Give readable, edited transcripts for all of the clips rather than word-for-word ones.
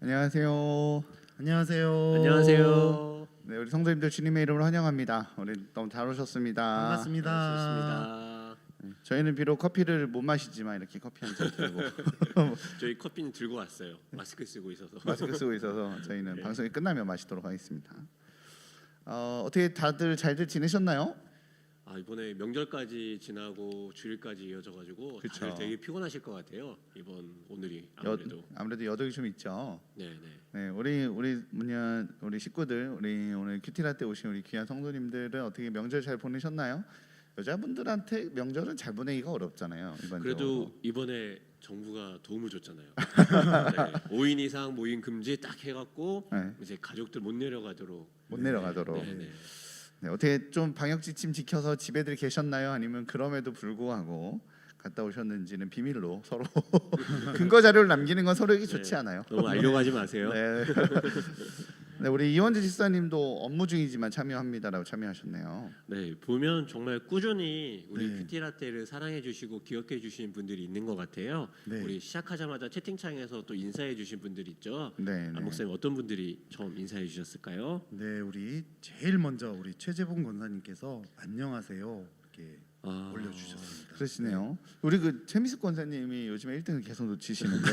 안녕하세요. 안녕하세요. 안녕하세요. 네, 우리 성도님들 주님의 이름으로 환영합니다. 우리 너무 잘 오셨습니다. 반갑습니다. 저희는 비록 커피를 못 마시지만 이렇게 커피 한 잔 들고 저희 커피는 들고 왔어요. 마스크 쓰고 있어서. 마스크 쓰고 있어서 저희는 네. 방송이 끝나면 마시도록 하겠습니다. 어떻게 다들 잘들 지내셨나요? 이번에 명절까지 지나고 주일까지 이어져가지고 그쵸. 다들 되게 피곤하실 것 같아요. 오늘이 아무래도 여덕이 좀 있죠. 네네. 네, 우리 식구들, 우리 오늘 큐티라떼 오신 우리 귀한 성도님들은 어떻게 명절 잘 보내셨나요? 여자분들한테 명절은 잘 보내기가 어렵잖아요. 그래도 이번에 정부가 도움을 줬잖아요. 네, 5인 이상 모임 금지 딱 해갖고 네. 이제 가족들 못 내려가도록. 못 내려가도록. 네네. 네, 어떻게 좀 방역 지침 지켜서 집에들 계셨나요? 아니면 그럼에도 불구하고 갔다 오셨는지는 비밀로 서로 근거 자료를 남기는 건 서로에게 좋지 네. 않아요. 너무 알려가지 마세요. 네. 네, 우리 이원재 집사님도 업무 중이지만 참여합니다라고 참여하셨네요. 네, 보면 정말 꾸준히 우리 네. 큐티라떼를 사랑해 주시고 기억해 주시는 분들이 있는 것 같아요. 네. 우리 시작하자마자 채팅창에서 또 인사해 주신 분들 있죠. 네, 안 목사님 어떤 분들이 처음 인사해 주셨을까요? 네, 우리 제일 먼저 우리 최재봉 권사님께서 안녕하세요 이렇게 올려주셨습니다. 그러시네요. 우리 그 최미숙 권사님이 요즘에 1등을 계속 놓치시는데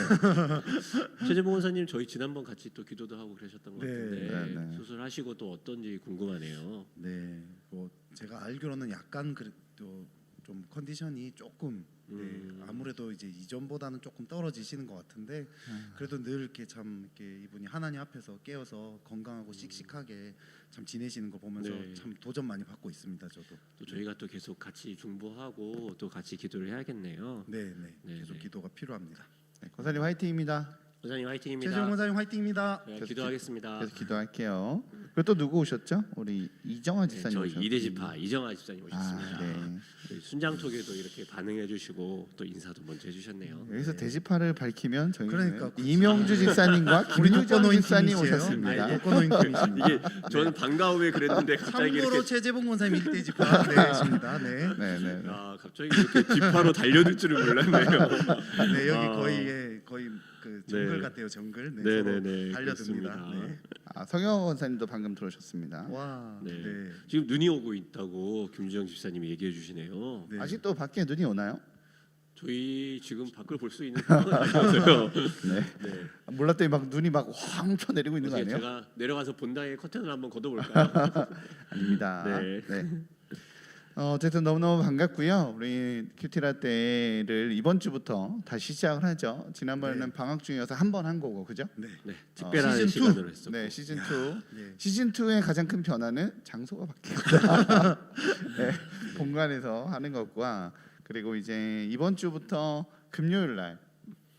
최재봉 원사님 저희 지난번 같이 또 기도도 하고 그러셨던 것 네. 같은데 네. 수술하시고 또 어떤지 궁금하네요. 네, 뭐 제가 알기로는 약간 그래도 좀 컨디션이 조금 아무래도 이제 이전보다는 조금 떨어지시는 것 같은데 그래도 늘 이렇게 참 이렇게 이분이 하나님 앞에서 깨어서 건강하고 씩씩하게 참 지내시는 거 보면서 네. 참 도전 많이 받고 있습니다. 저도. 또 저희가 또 계속 같이 중보하고 또 같이 기도를 해야겠네요. 네, 네, 계속 네. 기도가 필요합니다. 네, 권사님 화이팅입니다. 원사님 화이팅입니다. 최재봉 권사님 화이팅입니다. 네, 계속 기도하겠습니다. 그래서 기도할게요. 그리고 또 누구 오셨죠? 우리 이정아 네, 집사님 저희 오셨죠? 이대지파 이정아 집사님 오셨습니다. 네. 저희 순장톡에도 이렇게 반응해주시고 또 인사도 먼저 해주셨네요. 여기서 대지파를 밝히면 저희는 그러니까 이명주 집사님과 우리 김유정 독거노인 집사님 팀이시에요? 오셨습니다. 네, 독거노인 팀이십니다. 이게 저는 반가움에 그랬는데 갑자기 참고로 이렇게 최재봉 권사님 일대지파 네십니다. 네. 네. 갑자기 이렇게 뒷파로 달려들 줄을 몰랐네요. 네, 여기 아. 거의 그 정글 네. 같아요. 정글. 네, 네네네, 서로 달려듭니다. 그렇습니다. 네. 성영 권사님도 방금 들어오셨습니다. 와. 네. 네. 지금 눈이 오고 있다고 김주영 집사님이 얘기해 주시네요. 네. 아직도 밖에 눈이 오나요? 저희 지금 밖을 볼 수 있는 상황은 아니어서요. 네. 몰랐더니 막 눈이 막 황쳐 내리고 있는 거 어떻게 아니에요? 제가 내려가서 본당에 커튼을 한번 걷어볼까요? 아닙니다. 네. 어쨌든 너무너무 반갑고요. 우리 큐티라떼를 이번 주부터 다시 시작을 하죠. 지난번에는 네. 방학 중이어서 한 번 한 거고, 그죠? 네. 네, 특별한 시즌 시간으로 했었고. 네, 시즌 2. 네. 시즌 2의 가장 큰 변화는 장소가 바뀌었다. 네, 본관에서 하는 것과 그리고 이제 이번 주부터 금요일 날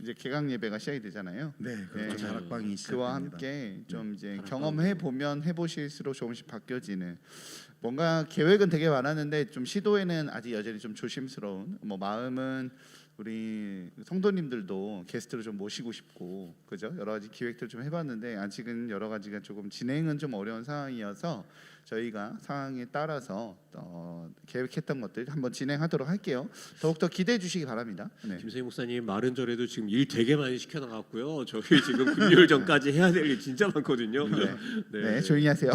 이제 개강 예배가 시작이 되잖아요. 네, 그렇죠. 네. 다락방이 시작됩니다. 그와 함께 좀 이제 다락방. 경험해 보면 해보실수록 조금씩 바뀌어지는 뭔가 계획은 되게 많았는데 좀 시도에는 아직 여전히 좀 조심스러운 뭐 마음은 우리 성도님들도 게스트로 좀 모시고 싶고 그죠 여러 가지 기획들 좀 해봤는데 아직은 여러 가지가 조금 진행은 좀 어려운 상황이어서 저희가 상황에 따라서 계획했던 것들 한번 진행하도록 할게요. 더욱더 기대해 주시기 바랍니다. 네. 김세희 목사님 마른 절에도 지금 일 되게 많이 시켜나갔고요. 저희 지금 금요일 전까지 해야 될 일 진짜 많거든요. 네, 조용히 하세요.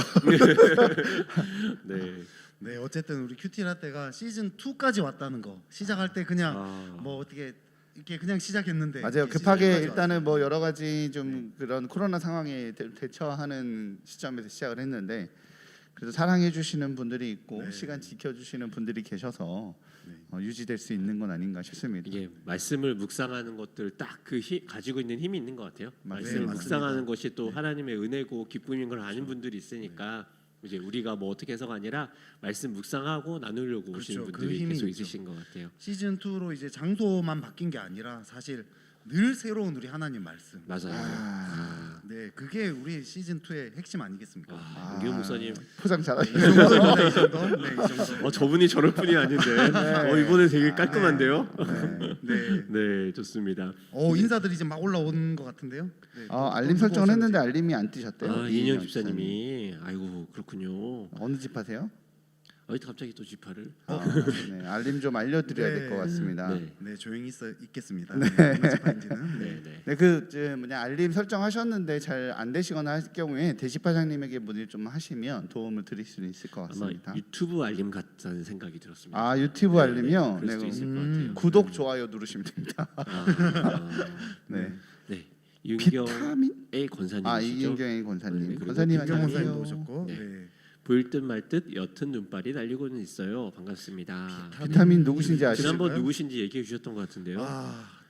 네. 네, 어쨌든 우리 큐티라떼가 시즌 2까지 왔다는 거. 시작할 때 그냥 뭐 어떻게 이렇게 그냥 시작했는데 맞아요. 이렇게 급하게 시즌 2까지 일단은 뭐 여러 가지 좀 그런 코로나 상황에 대처하는 시점에서 시작을 했는데 그래도 사랑해 주시는 분들이 있고 네. 시간 지켜 주시는 분들이 계셔서 네. 유지될 수 있는 건 아닌가 싶습니다. 이게 말씀을 묵상하는 것들 딱 그 가지고 있는 힘이 있는 것 같아요. 말씀을 맞습니다. 묵상하는 것이 또 하나님의 은혜고 기쁨인 걸 아는 분들이 있으니까 이제 우리가 뭐 어떻게 해서가 아니라 말씀 묵상하고 나누려고 오시는 그렇죠. 그 분들이 힘이 계속 있죠. 있으신 것 같아요. 시즌 2로 이제 장소만 바뀐 게 아니라 사실 늘 새로운 우리 하나님 말씀. 맞아요. 네, 그게 우리 시즌 2의 핵심 아니겠습니까? 윤기호 목사님, 포장 이 잘하시네요. 정도입니다. 이 정도. 네, 이 정도. 저분이 저럴 분이 아닌데 이번에 되게 깔끔한데요. 네. 네, 좋습니다. 인사들이 이제 막 올라오는 것 같은데요. 네, 알림 설정을 했는데 알림이 안 뜨셨대요. 이인영 집사님이 아이고 그렇군요. 어느 집 하세요? 갑자기 또 지파를? 네, 알림 좀 알려드려야 될 것 네. 같습니다. 네. 네, 조용히 있겠습니다. 네. 어느 지파인지는. 네, 네. 네, 알림 설정하셨는데 잘 안 되시거나 할 경우에 대시파장님에게 문의 좀 하시면 도움을 드릴 수 있을 것 아마 같습니다. 유튜브 알림 같다는 생각이 들었습니다. 아, 유튜브 네, 알림이요? 네, 그럴 수도 있을 것 같아요. 구독, 좋아요 누르시면 됩니다. 네. 네. 비타민? 이윤경의 권사님이시죠? 아, 이윤경의 권사님. 네, 그리고 권사님 김경 권사님도 안녕하세요. 오셨고. 네. 네. 보일 듯 말 듯 옅은 눈발이 날리고는 있어요. 반갑습니다. 비타민 누구신지 아시죠? 지난번 아실까요? 누구신지 얘기해 주셨던 것 같은데요.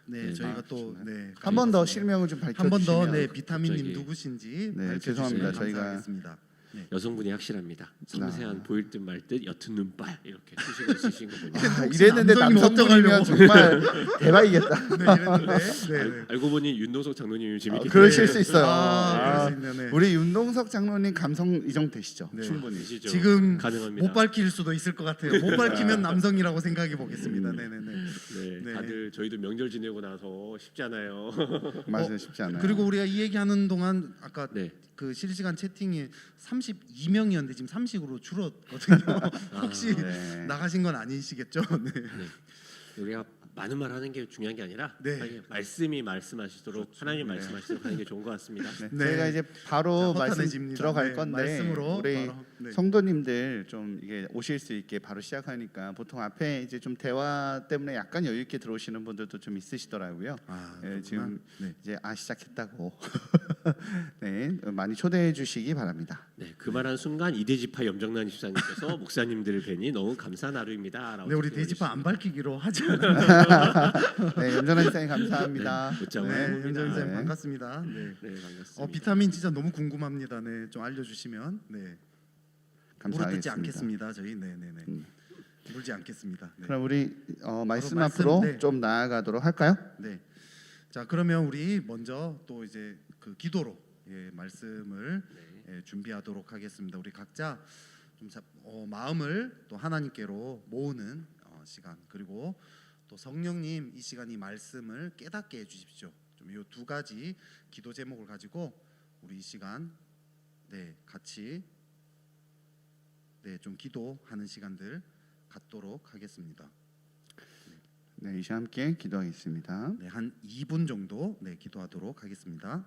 네, 네, 저희가 아, 또 네, 한 번 더 가리겠습니다. 실명을 좀 밝혀 한 번 더 주시면 네, 비타민님 갑자기. 누구신지 네, 밝혀주시면 죄송합니다. 저희가- 감사하겠습니다. 네. 여성분이 확실합니다. 섬세한 보일 듯 말 듯 옅은 눈발 이렇게 쓰시고 있으신 거 보니까 아, 혹시 이랬는데 남성이면 남성분이면 정말 대박이겠다. 네, 이랬는데 네, 네. 알고 보니 윤노석 장로님이 재밌게 그러실 수 있어요. 아, 아, 그럴 수 있네, 네. 우리 윤동석 장로님 감성 이정 되시죠? 네. 충분히. 계시죠? 지금 가능합니다. 못 밝힐 수도 있을 것 같아요. 못 밝히면 남성이라고 생각해 보겠습니다. 네, 네, 네. 네, 네. 다들 저희도 명절 지내고 나서 쉽지 않아요. 맞아요, 쉽지 않아요. 그리고 우리가 이 얘기하는 동안 아까 네. 그 실시간 채팅이 32명이었는데 지금 30으로 줄었거든요. 혹시 네. 나가신 건 아니시겠죠? 네. 네. 우리가 많은 말 하는 게 중요한 게 아니라 네. 빨리 말씀이 말씀하시도록 하나님 말씀하시도록 하는 게 좋은 것 같습니다. 네, 네. 저희가 이제 바로 자, 말씀 허탄해집니다. 들어갈 네, 건데 말씀으로 우리 바로, 네. 성도님들 좀 이게 오실 수 있게 바로 시작하니까 보통 앞에 이제 좀 대화 때문에 약간 여유 있게 들어오시는 분들도 좀 있으시더라고요. 아, 예, 그렇구나. 지금 네. 이제 시작했다고 네, 많이 초대해 주시기 바랍니다. 네, 그 말한 순간 이대지파 염정란 집사님께서 목사님들을 뵈니 너무 감사한 하루입니다. 네, 우리 대지파 안 밝히기로 하지 않아요. 네, 염전한 시장님 감사합니다. 네, 네, 네, 윤정 쌤 네. 반갑습니다. 네. 네, 반갑습니다. 비타민 진짜 너무 궁금합니다. 네, 좀 알려주시면 네. 물어뜯지 감사하겠습니다. 않겠습니다. 저희 네, 네, 네. 음. 물지 않겠습니다. 네. 그럼 우리 말씀 말씀, 앞으로 네. 좀 나아가도록 할까요? 네. 자, 그러면 우리 먼저 또 이제 그 기도로 말씀을 준비하도록 하겠습니다. 우리 각자 좀 마음을 또 하나님께로 모으는 시간, 그리고 또 성령님 이 시간 이 말씀을 깨닫게 해주십시오. 좀 이 두 가지 기도 제목을 가지고 우리 이 시간 같이 좀 기도하는 시간들 갖도록 하겠습니다. 네, 이 시간 함께 기도하겠습니다. 네, 한 2분 정도 기도하도록 하겠습니다.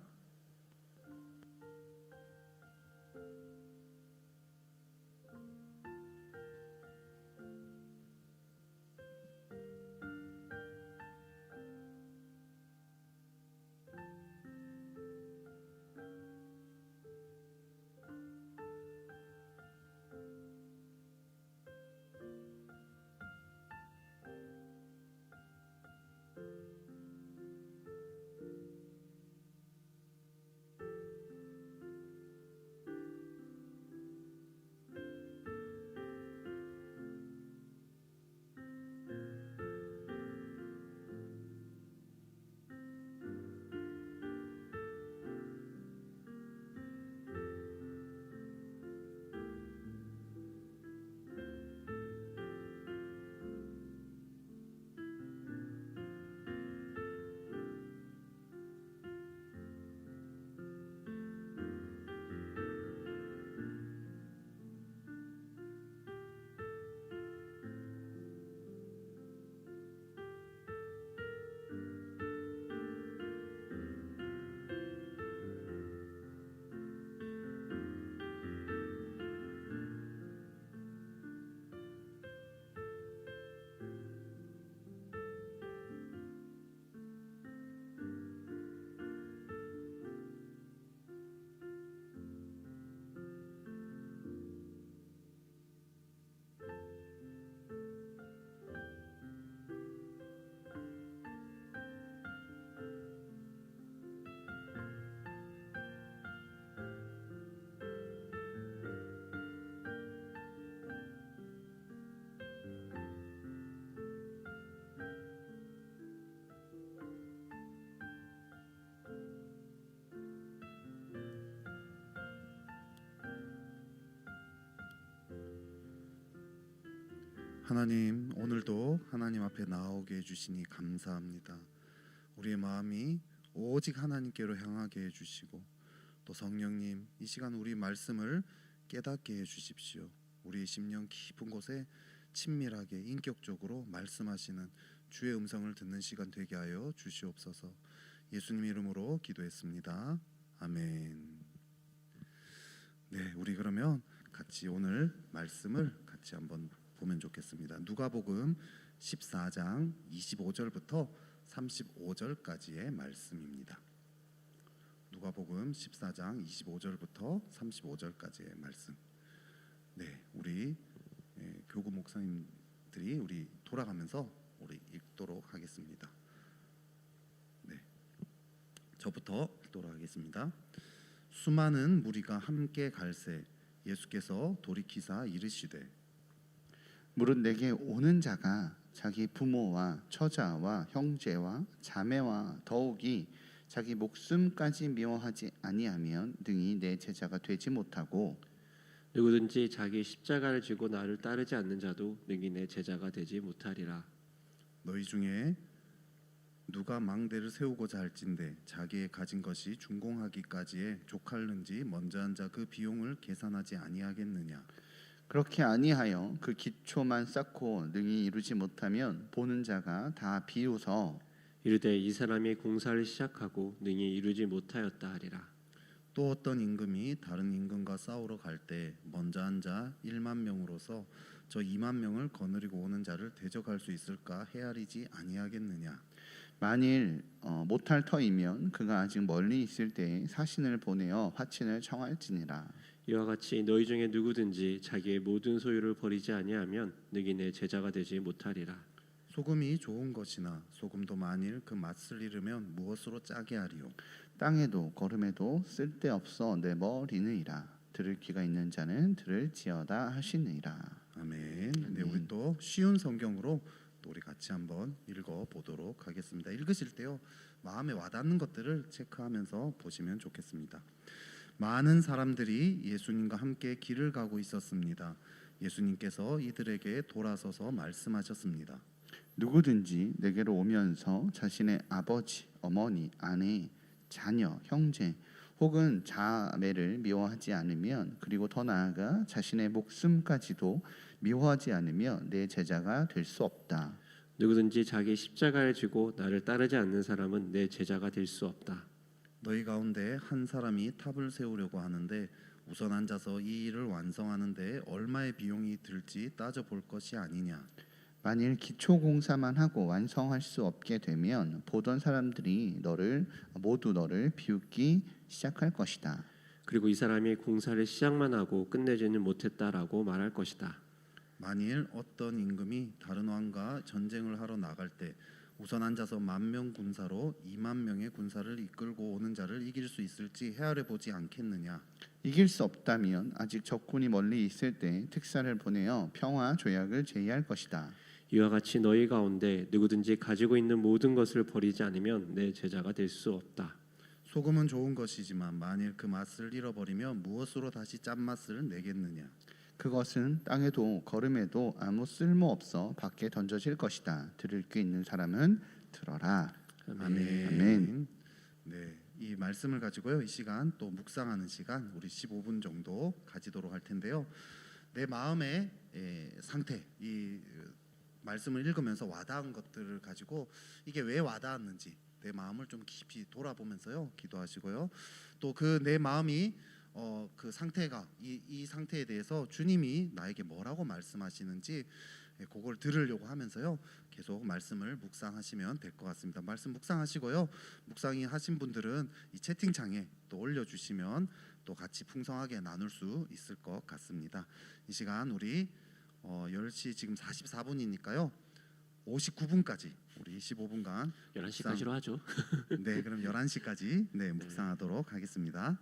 하나님, 오늘도 하나님 앞에 나오게 해주시니 감사합니다. 우리의 마음이 오직 하나님께로 향하게 해주시고 또 성령님 이 시간 우리 말씀을 깨닫게 해주십시오. 우리 심령 깊은 곳에 친밀하게 인격적으로 말씀하시는 주의 음성을 듣는 시간 되게 하여 주시옵소서. 예수님 이름으로 기도했습니다. 아멘. 네, 우리 그러면 같이 오늘 말씀을 같이 한번 보면 좋겠습니다. 누가복음 14장 25절부터 35절까지의 말씀입니다. 누가복음 14장 25절부터 35절까지의 말씀. 네, 우리 교구 목사님들이 우리 돌아가면서 우리 읽도록 하겠습니다. 네, 저부터 읽도록 하겠습니다. 수많은 무리가 함께 갈새 예수께서 돌이키사 이르시되 무릇 내게 오는 자가 자기 부모와 처자와 형제와 자매와 더욱이 자기 목숨까지 미워하지 아니하면 능히 내 제자가 되지 못하고 누구든지 자기 십자가를 지고 나를 따르지 않는 자도 능히 내 제자가 되지 못하리라. 너희 중에 누가 망대를 세우고자 할진대 자기의 가진 것이 준공하기까지에 족할는지 먼저 앉아 그 비용을 계산하지 아니하겠느냐. 그렇게 아니하여 그 기초만 쌓고 능히 이루지 못하면 보는 자가 다 비웃어 이르되 이 사람이 공사를 시작하고 능히 이루지 못하였다 하리라. 또 어떤 임금이 다른 임금과 싸우러 갈 때 먼저 앉아 1만 명으로서 저 2만 명을 거느리고 오는 자를 대적할 수 있을까 헤아리지 아니하겠느냐. 만일 못할 터이면 그가 아직 멀리 있을 때에 사신을 보내어 화친을 청할지니라. 이와 같이 너희 중에 누구든지 자기의 모든 소유를 버리지 아니하면 능히 내 제자가 되지 못하리라. 소금이 좋은 것이나 소금도 만일 그 맛을 잃으면 무엇으로 짜게 하리요. 땅에도 거름에도 쓸데없어 내버리느니라. 들을 귀가 있는 자는 들을지어다 하시느니라. 아멘. 네, 우리 또 쉬운 성경으로 또 우리 같이 한번 읽어 보도록 하겠습니다. 읽으실 때요 마음에 와닿는 것들을 체크하면서 보시면 좋겠습니다. 많은 사람들이 예수님과 함께 길을 가고 있었습니다. 예수님께서 이들에게 돌아서서 말씀하셨습니다. 누구든지 내게로 오면서 자신의 아버지, 어머니, 아내, 자녀, 형제 혹은 자매를 미워하지 않으면 그리고 더 나아가 자신의 목숨까지도 미워하지 않으면 내 제자가 될 수 없다. 누구든지 자기 십자가를 지고 나를 따르지 않는 사람은 내 제자가 될 수 없다. 너희 가운데 한 사람이 탑을 세우려고 하는데 우선 앉아서 이 일을 완성하는데 얼마의 비용이 들지 따져볼 것이 아니냐. 만일 기초 공사만 하고 완성할 수 없게 되면 보던 사람들이 모두 너를 비웃기 시작할 것이다. 그리고 이 사람이 공사를 시작만 하고 끝내지는 못했다라고 말할 것이다. 만일 어떤 임금이 다른 왕과 전쟁을 하러 나갈 때 우선 앉아서 10,000명 군사로 20,000명의 군사를 이끌고 오는 자를 이길 수 있을지 헤아려 보지 않겠느냐. 이길 수 없다면 아직 적군이 멀리 있을 때 특사를 보내어 평화 조약을 제의할 것이다. 이와 같이 너희 가운데 누구든지 가지고 있는 모든 것을 버리지 않으면 내 제자가 될 수 없다. 소금은 좋은 것이지만 만일 그 맛을 잃어버리면 무엇으로 다시 짠맛을 내겠느냐. 그것은 땅에도 거름에도 아무 쓸모 없어 밖에 던져질 것이다. 들을 귀 있는 사람은 들어라. 아멘. 아멘. 네, 이 말씀을 가지고요 이 시간 또 묵상하는 시간 우리 15분 정도 가지도록 할 텐데요. 내 마음의 상태, 이 말씀을 읽으면서 와닿은 것들을 가지고 이게 왜 와닿았는지 내 마음을 좀 깊이 돌아보면서요 기도하시고요. 또 그 내 마음이 그 상태가 이 상태에 대해서 주님이 나에게 뭐라고 말씀하시는지 그걸 들으려고 하면서요 계속 말씀을 묵상하시면 될 것 같습니다. 말씀 묵상하시고요. 묵상이 하신 분들은 이 채팅창에 또 올려주시면 또 같이 풍성하게 나눌 수 있을 것 같습니다. 이 시간 우리 10시 지금 44분이니까요 59분까지 우리 15분간 11시까지로 하죠. 네, 그럼 11시까지 네, 묵상하도록 하겠습니다.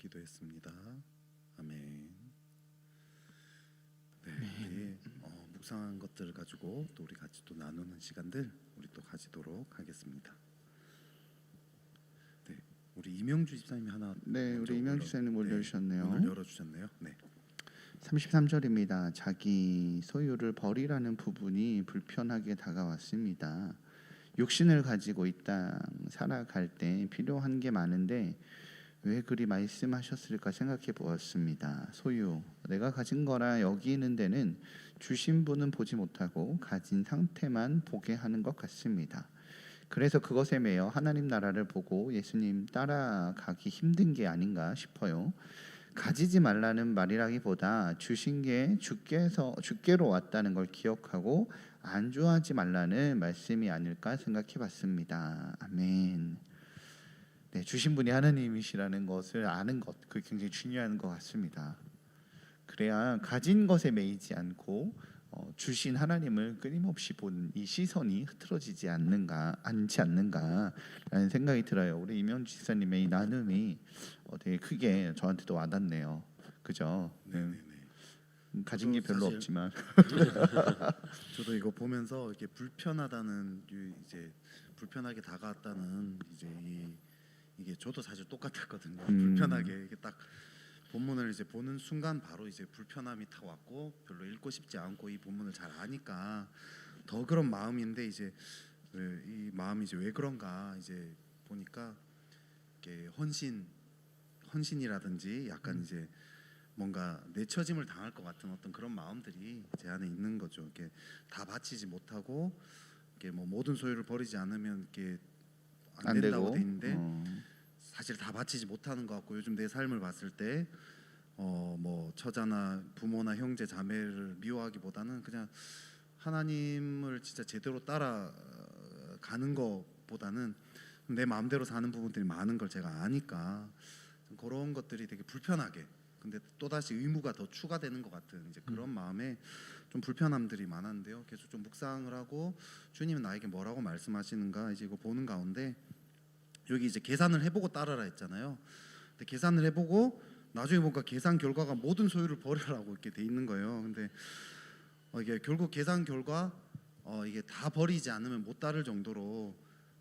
기도했습니다. 아멘. 네, 묵상한 것들을 가지고 또 우리 같이 또 나누는 시간들 우리 또 가지도록 하겠습니다. 네, 우리 이명주 집사님이 하나 네, 먼저 우리 이명주 집사님 올려주셨네요. 오늘 열어주셨네요. 네. 33절입니다. 자기 소유를 버리라는 부분이 불편하게 다가왔습니다. 육신을 가지고 이 땅 살아갈 때 필요한 게 많은데 왜 그리 말씀하셨을까 생각해 보았습니다. 소유, 내가 가진 거라 여기는 데는 주신 분은 보지 못하고 가진 상태만 보게 하는 것 같습니다. 그래서 그것에 매여 하나님 나라를 보고 예수님 따라가기 힘든 게 아닌가 싶어요. 가지지 말라는 말이라기보다 주신 게 주께로 왔다는 걸 기억하고 안주하지 말라는 말씀이 아닐까 생각해 봤습니다. 아멘. 네, 주신 분이 하나님이시라는 것을 아는 것, 그게 굉장히 중요한 것 같습니다. 그래야 가진 것에 매이지 않고 주신 하나님을 끊임없이 본 이 시선이 흐트러지지 않지 않는가라는 생각이 들어요. 우리 이명주 집사님의 이 나눔이 되게 크게 저한테도 와닿네요. 그죠? 네. 가진 게 별로 사실 없지만 저도 이거 보면서 이렇게 불편하다는 이제 불편하게 다가왔다는 이제 이게 저도 사실 똑같았거든요. 불편하게 이게 딱 본문을 이제 보는 순간 바로 이제 불편함이 탁 왔고 별로 읽고 싶지 않고 이 본문을 잘 아니까 더 그런 마음인데 이제 이 마음이 이제 왜 그런가 이제 보니까 이게 헌신이라든지 약간 이제 뭔가 내처짐을 당할 것 같은 어떤 그런 마음들이 제 안에 있는 거죠. 이렇게 다 바치지 못하고 이렇게 뭐 모든 소유를 버리지 않으면 이렇게 안 된다고 돼 있는데 사실 다 바치지 못하는 것 같고 요즘 내 삶을 봤을 때 뭐 처자나 부모나 형제 자매를 미워하기보다는 그냥 하나님을 진짜 제대로 따라가는 것보다는 내 마음대로 사는 부분들이 많은 걸 제가 아니까 그런 것들이 되게 불편하게 근데 또 다시 의무가 더 추가되는 것 같은 이제 그런 마음에 좀 불편함들이 많았는데요. 계속 좀 묵상을 하고 주님은 나에게 뭐라고 말씀하시는가 이제 이거 보는 가운데 여기 이제 계산을 해보고 따르라 했잖아요. 근데 계산을 해보고 나중에 보니까 계산 결과가 모든 소유를 버리라고 이렇게 돼 있는 거예요. 근데 이게 결국 계산 결과 이게 다 버리지 않으면 못 따를 정도로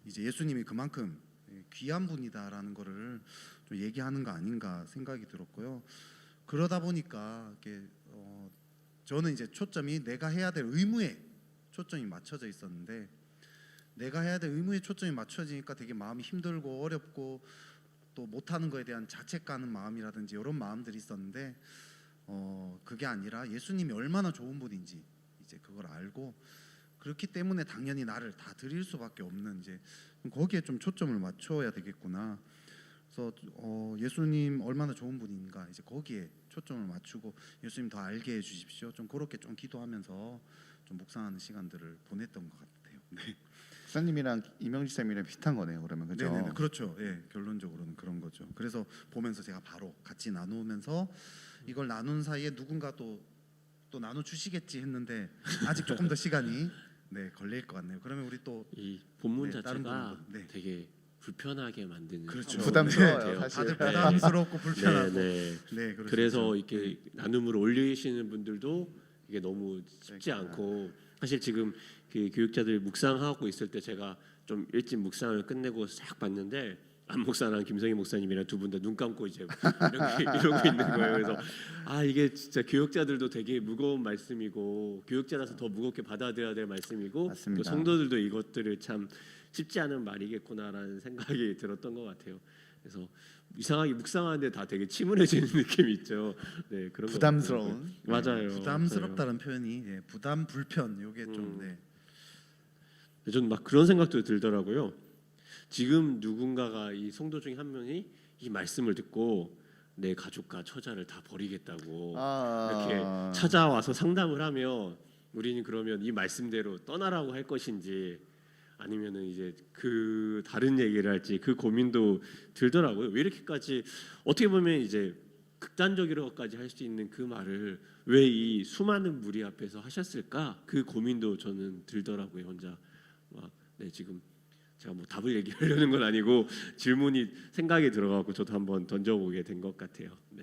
이제 예수님이 그만큼 귀한 분이다라는 거를 좀 얘기하는 거 아닌가 생각이 들었고요. 그러다 보니까 이렇게 저는 이제 초점이 내가 해야 될 의무에 초점이 맞춰져 있었는데 내가 해야 될 의무에 초점이 맞춰지니까 되게 마음이 힘들고 어렵고 또 못하는 거에 대한 자책하는 마음이라든지 이런 마음들이 있었는데 그게 아니라 예수님이 얼마나 좋은 분인지 이제 그걸 알고 그렇기 때문에 당연히 나를 다 드릴 수밖에 없는 이제 거기에 좀 초점을 맞춰야 되겠구나. 그래서 예수님 얼마나 좋은 분인가 이제 거기에 초점을 맞추고 예수님 더 알게 해주십시오. 좀 그렇게 좀 기도하면서 좀 묵상하는 시간들을 보냈던 것 같아요. 네. 목사님이랑 이명주 쌤이랑 비슷한 거네요. 그러면 그죠? 네네 그렇죠. 예, 결론적으로는 그런 거죠. 그래서 보면서 제가 바로 같이 나누면서 이걸 나눈 사이에 누군가 또 나눠 주시겠지 했는데 아직 조금 더 시간이 걸릴 것 같네요. 그러면 우리 또 이 본문 네, 다른 자체가 부분도, 네. 되게 불편하게 만드는 그렇죠. 그런 부담스러워요, 것 같아요. 사실. 다들 부담스럽고 불편하고 네. 네, 그럴 수 그래서 있죠. 이렇게 나눔을 올리시는 분들도 이게 너무 쉽지 그러니까. 않고 사실 지금 그 교육자들 묵상하고 있을 때 제가 좀 일찍 묵상을 끝내고 싹 봤는데 안 목사랑 김성희 목사님이랑 두 분 다 눈 감고 이제 이러고 있는 거예요. 그래서 이게 진짜 교육자들도 되게 무거운 말씀이고 교육자라서 더 무겁게 받아들여야 될 말씀이고 맞습니다. 또 성도들도 이것들을 참 쉽지 않은 말이겠구나라는 생각이 들었던 것 같아요. 그래서 이상하게 묵상하는데 다 되게 침울해지는 느낌이 있죠. 네, 그런 거 부담스러운. 맞아요. 부담스럽다는 표현이 부담 불편 요게 좀 저는 막 그런 생각도 들더라고요. 지금 누군가가 이 성도 중에 한 명이 이 말씀을 듣고 내 가족과 처자를 다 버리겠다고 이렇게 찾아와서 상담을 하면 우리는 그러면 이 말씀대로 떠나라고 할 것인지 아니면은 이제 그 다른 얘기를 할지 그 고민도 들더라고요. 왜 이렇게까지 어떻게 보면 이제 극단적으로까지 할 수 있는 그 말을 왜 이 수많은 무리 앞에서 하셨을까? 그 고민도 저는 들더라고요. 혼자 지금 제가 뭐 답을 얘기하려는 건 아니고 질문이 생각이 들어가고 저도 한번 던져보게 된 것 같아요. 네.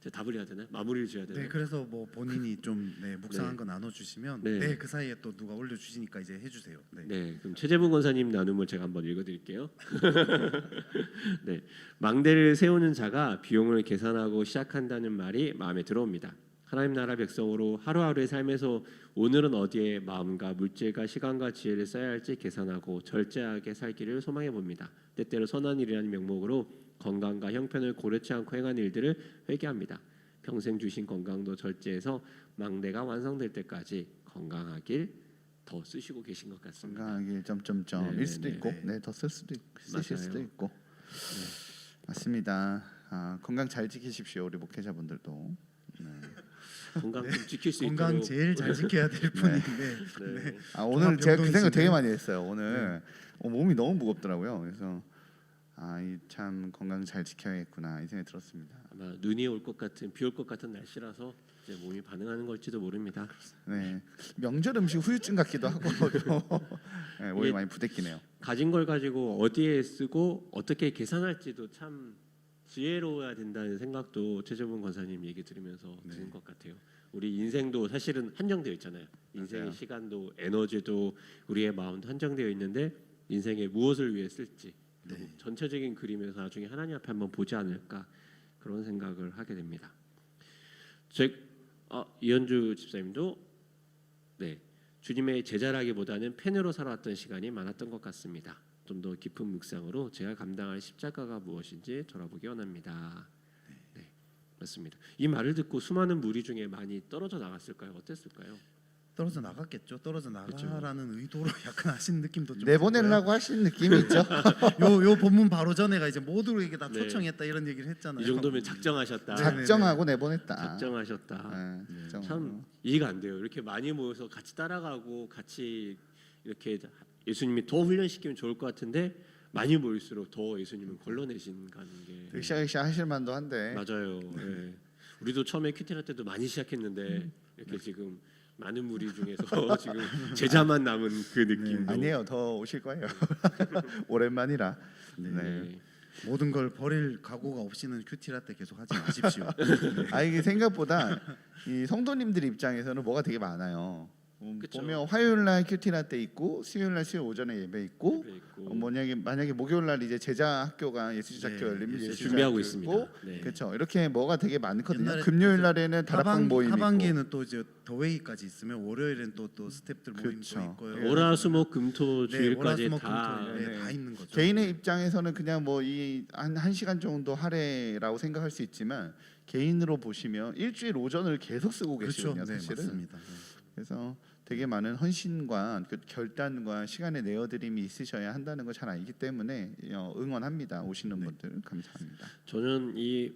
제가 답을 해야 되나? 마무리를 줘야 되나? 네, 그래서 뭐 본인이 좀 묵상한 네. 거 나눠주시면 네. 그 사이에 또 누가 올려주시니까 이제 해주세요. 네. 네, 그럼 최재분 권사님 나눔을 제가 한번 읽어드릴게요. 네, 망대를 세우는 자가 비용을 계산하고 시작한다는 말이 마음에 들어옵니다. 하나님 나라 백성으로 하루하루의 삶에서 오늘은 어디에 마음과 물질과 시간과 지혜를 써야 할지 계산하고 절제하게 살기를 소망해 봅니다. 때때로 선한 일이라는 명목으로 건강과 형편을 고려치 않고 행한 일들을 회개합니다. 평생 주신 건강도 절제해서 망대가 완성될 때까지 건강하길 더 쓰시고 계신 것 같습니다. 건강하길 점점점 네, 일 수도 네, 있고 네. 더 쓸 수도 쓰실 맞아요. 수도 있고 맞습니다. 건강 잘 지키십시오 우리 목회자분들도. 건강 좀 지킬 수 건강 있도록. 제일 잘 지켜야 될 분인데 네. 오늘 제가 그 생각 되게 종합병동이신데요. 많이 했어요. 오늘 몸이 너무 무겁더라고요. 그래서 참 건강 잘 지켜야겠구나 이 생각이 들었습니다. 아마 눈이 올 것 같은 비 올 것 같은 날씨라서 이제 몸이 반응하는 걸지도 모릅니다. 네, 명절 음식 후유증 같기도 하고 네, 몸이 예. 많이 부대끼네요. 가진 걸 가지고 어디에 쓰고 어떻게 계산할지도 참 지혜로워야 된다는 생각도 최재분 권사님 얘기 들으면서 드는 것 같아요. 우리 인생도 사실은 한정되어 있잖아요. 인생의 맞아요. 시간도 에너지도 우리의 마음도 한정되어 있는데 인생에 무엇을 위해 쓸지 전체적인 그림에서 나중에 하나님 앞에 한번 보지 않을까 그런 생각을 하게 됩니다. 이현주 집사님도 네 주님의 제자라기보다는 팬으로 살아왔던 시간이 많았던 것 같습니다. 좀 더 깊은 묵상으로 제가 감당할 십자가가 무엇인지 돌아보기 원합니다. 네, 맞습니다. 이 말을 듣고 수많은 무리 중에 많이 떨어져 나갔을까요? 어땠을까요? 떨어져 나갔겠죠. 떨어져 나가라는 의도로 약간 하신 느낌도 좀 내보내려고 하신 느낌이 있죠. 요 본문 바로 전에가 이제 모두에게 다 네. 초청했다 이런 얘기를 했잖아요. 이 정도면 작정하셨다. 네. 작정하고 내보냈다. 작정하셨다. 네, 작정. 참 이해가 안 돼요. 이렇게 많이 모여서 같이 따라가고 같이 이렇게 예수님이 더 훈련시키면 좋을 것 같은데 많이 모일수록 더 예수님은 걸러내신다는 게 으쌰으쌰 하실 만도 한데 맞아요. 네. 우리도 처음에 큐티나 때도 많이 시작했는데 이렇게 지금 많은 무리 중에서 지금 제자만 남은 그 느낌도 아니에요. 더 오실 거예요. 오랜만이라. 네. 네. 모든 걸 버릴 각오가 없이는 큐티라떼 계속 하지 마십시오. 이게 생각보다 이 성도님들 입장에서는 뭐가 되게 많아요. 그쵸. 보면 화요일 날 큐티나 때 있고 수요일 날 수요일 오전에 예배 있고 예배 있고. 만약에 목요일 날 이제 제자 학교가 예수제자 학교 네, 열리면 예수 예수제자 준비하고 학교 있습니다. 있고, 네. 그렇죠. 이렇게 뭐가 되게 많거든요. 옛날에 금요일 날에는 다락방 모임 있고 하반기에는 또 이제 더웨이까지 있으면 월요일엔 또 스태프들 모임도 그쵸. 있고요. 네. 월화수목금토 네, 주일까지 월화수목 다 금토일, 네. 다 있는 거죠. 개인의 입장에서는 그냥 뭐 이 한 시간 정도 하래라고 생각할 수 있지만 개인으로 보시면 일주일 오전을 계속 쓰고 그렇죠. 계시거든요. 네, 사실은. 맞습니다. 네. 그래서 되게 많은 헌신과 그 결단과 시간의 내어드림이 있으셔야 한다는 걸 잘 알기 때문에 응원합니다. 오시는 분들 감사합니다. 저는 이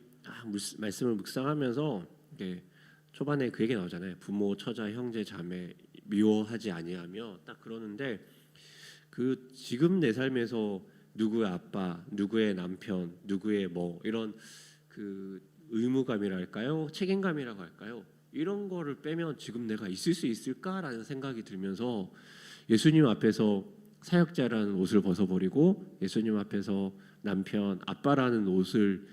말씀을 묵상하면서 이게 초반에 그 얘기 나오잖아요. 부모, 처자, 형제, 자매 미워하지 아니하며 딱 그러는데 그 지금 내 삶에서 누구의 아빠, 누구의 남편, 누구의 뭐 이런 그 의무감이랄까요, 책임감이라고 할까요? 이런 거를 빼면 지금 내가 있을 수 있을까라는 생각이 들면서 예수님 앞에서 사역자라는 옷을 벗어버리고 예수님 앞에서 남편, 아빠라는 옷을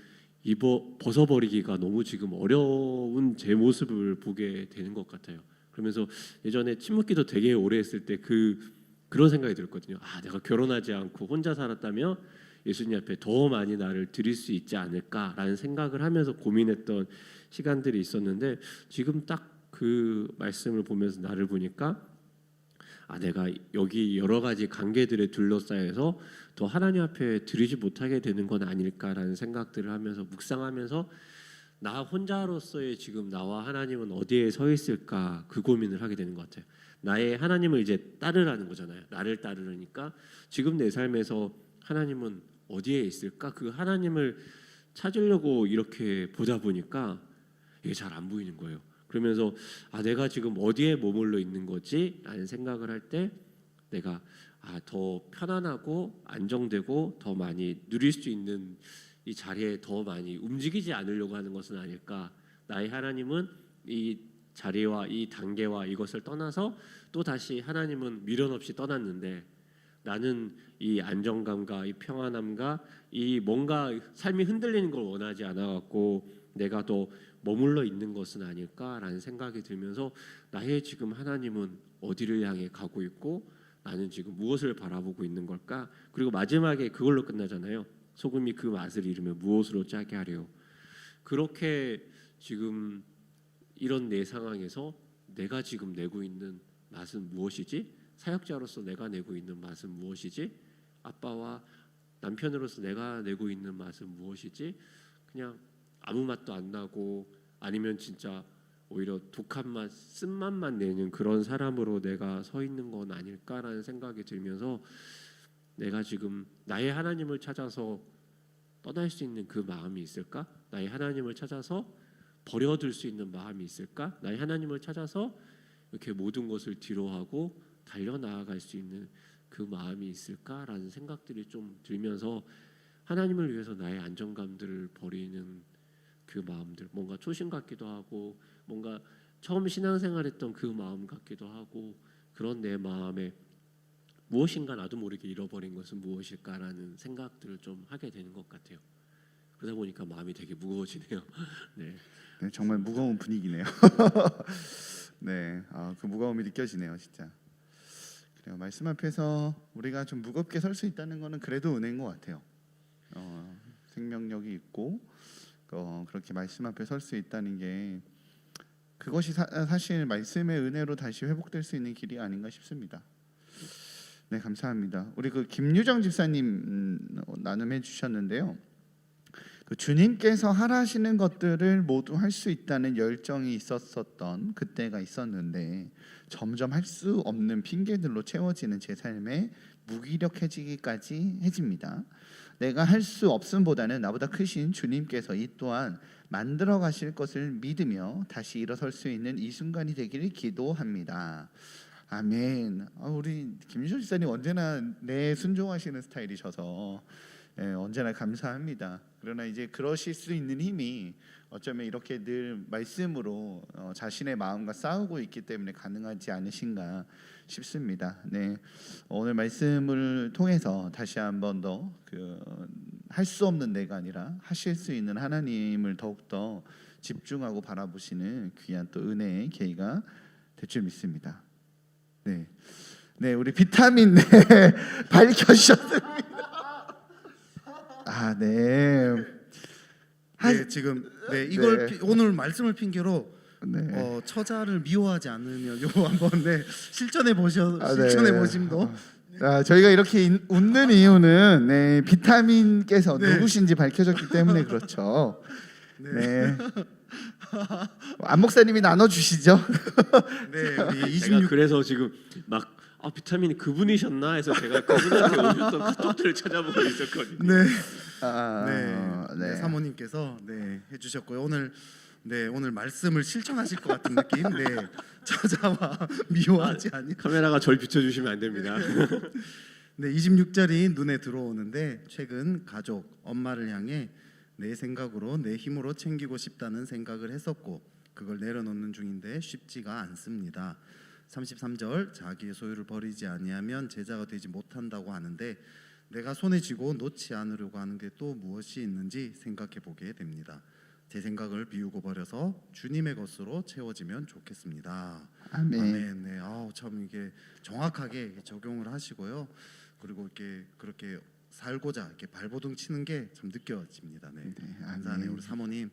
벗어버리기가 너무 지금 어려운 제 모습을 보게 되는 것 같아요. 그러면서 예전에 침묵기도 되게 오래 했을 때 그런 생각이 들었거든요. 내가 결혼하지 않고 혼자 살았다면 예수님 앞에 더 많이 나를 드릴 수 있지 않을까라는 생각을 하면서 고민했던 시간들이 있었는데 지금 딱 그 말씀을 보면서 나를 보니까 내가 여기 여러 가지 관계들에 둘러싸여서 더 하나님 앞에 드리지 못하게 되는 건 아닐까라는 생각들을 하면서 묵상하면서 나 혼자로서의 지금 나와 하나님은 어디에 서 있을까 그 고민을 하게 되는 것 같아요. 나의 하나님을 이제 따르라는 거잖아요. 나를 따르니까 지금 내 삶에서 하나님은 어디에 있을까? 그 하나님을 찾으려고 이렇게 보다 보니까 이게 잘 안 보이는 거예요. 그러면서 내가 지금 어디에 머물러 있는 거지? 라는 생각을 할 때 내가 더 편안하고 안정되고 더 많이 누릴 수 있는 이 자리에 더 많이 움직이지 않으려고 하는 것은 아닐까. 나의 하나님은 이 자리와 이 단계와 이것을 떠나서 또 다시 하나님은 미련 없이 떠났는데 나는 이 안정감과 이 평안함과 이 뭔가 삶이 흔들리는 걸 원하지 않아 갖고 내가 더 머물러 있는 것은 아닐까라는 생각이 들면서 나의 지금 하나님은 어디를 향해 가고 있고 나는 지금 무엇을 바라보고 있는 걸까? 그리고 마지막에 그걸로 끝나잖아요. 소금이 그 맛을 잃으면 무엇으로 짜게 하려. 그렇게 지금 이런 내 상황에서 내가 지금 내고 있는 맛은 무엇이지? 사역자로서 내가 내고 있는 맛은 무엇이지? 아빠와 남편으로서 내가 내고 있는 맛은 무엇이지? 그냥 아무 맛도 안 나고 아니면 진짜 오히려 독한 맛, 쓴맛만 내는 그런 사람으로 내가 서 있는 건 아닐까라는 생각이 들면서 내가 지금 나의 하나님을 찾아서 떠날 수 있는 그 마음이 있을까? 나의 하나님을 찾아서 버려둘 수 있는 마음이 있을까? 나의 하나님을 찾아서 이렇게 모든 것을 뒤로하고 달려나아갈 수 있는 그 마음이 있을까라는 생각들이 좀 들면서 하나님을 위해서 나의 안정감들을 버리는 그 마음들, 뭔가 초심 같기도 하고 뭔가 처음 신앙생활했던 그 마음 같기도 하고 그런 내 마음에 무엇인가 나도 모르게 잃어버린 것은 무엇일까라는 생각들을 좀 하게 되는 것 같아요. 그러다 보니까 마음이 되게 무거워지네요. 네. 네, 정말 무거운 분위기네요. 네, 그 무거움이 느껴지네요, 진짜. 그래요. 말씀 앞에서 우리가 좀 무겁게 설 수 있다는 것은 그래도 은혜인 것 같아요. 생명력이 있고 그렇게 말씀 앞에 설 수 있다는 게 그것이 사실 말씀의 은혜로 다시 회복될 수 있는 길이 아닌가 싶습니다. 네, 감사합니다. 우리 그 김유정 집사님 나눔해 주셨는데요. 그 주님께서 하라시는 것들을 모두 할 수 있다는 열정이 있었던 그때가 있었는데 점점 할 수 없는 핑계들로 채워지는 제 삶에 무기력해지기까지 해집니다. 내가 할 수 없음보다는 나보다 크신 주님께서 이 또한 만들어 가실 것을 믿으며 다시 일어설 수 있는 이 순간이 되기를 기도합니다. 아멘. 우리 김유정 집사님 언제나 내 순종하시는 스타일이셔서 언제나 감사합니다. 그러나 이제 그러실 수 있는 힘이 어쩌면 이렇게 늘 말씀으로 자신의 마음과 싸우고 있기 때문에 가능하지 않으신가 싶습니다. 네, 오늘 말씀을 통해서 다시 한번 더 할 수 없는 내가 아니라 하실 수 있는 하나님을 더욱더 집중하고 바라보시는 귀한 또 은혜의 계기가 될 줄 믿습니다. 네, 네, 우리 비타민 네 밝혀주셨습니다. 네. 네, 지금 이걸 네. 오늘 말씀을 핑계로 네. 처자를 미워하지 않으면 요거 한번 실천해 네. 보심도. 저희가 이렇게 웃는 이유는 네, 비타민께서 네. 누구신지 밝혀졌기 때문에 그렇죠. 네. 네. 안 목사님이 나눠 주시죠. 네, 우리 제가 26 그래서 지금 막 비타민이 그분이셨나 해서 제가 그분한테 오셨던 카톡들을 찾아보고 있었거든요. 네. 네. 사모님께서 해주셨고요. 오늘 말씀을 실천하실 것 같은 느낌. 네, 처자와 미워하지 아니. 카메라가 절 비춰주시면 안 됩니다. 네, 26절이 눈에 들어오는데 최근 가족, 엄마를 향해 내 생각으로 내 힘으로 챙기고 싶다는 생각을 했었고 그걸 내려놓는 중인데 쉽지가 않습니다. 33절 자기의 소유를 버리지 아니하면 제자가 되지 못한다고 하는데 내가 손에 쥐고 놓지 않으려고 하는 게 또 무엇이 있는지 생각해 보게 됩니다. 제 생각을 비우고 버려서 주님의 것으로 채워지면 좋겠습니다. 아멘. 네, 참 이게 정확하게 적용을 하시고요. 그리고 이렇게 그렇게 살고자 이렇게 발버둥 치는 게 참 느껴집니다. 네, 감사하네요, 우리 사모님.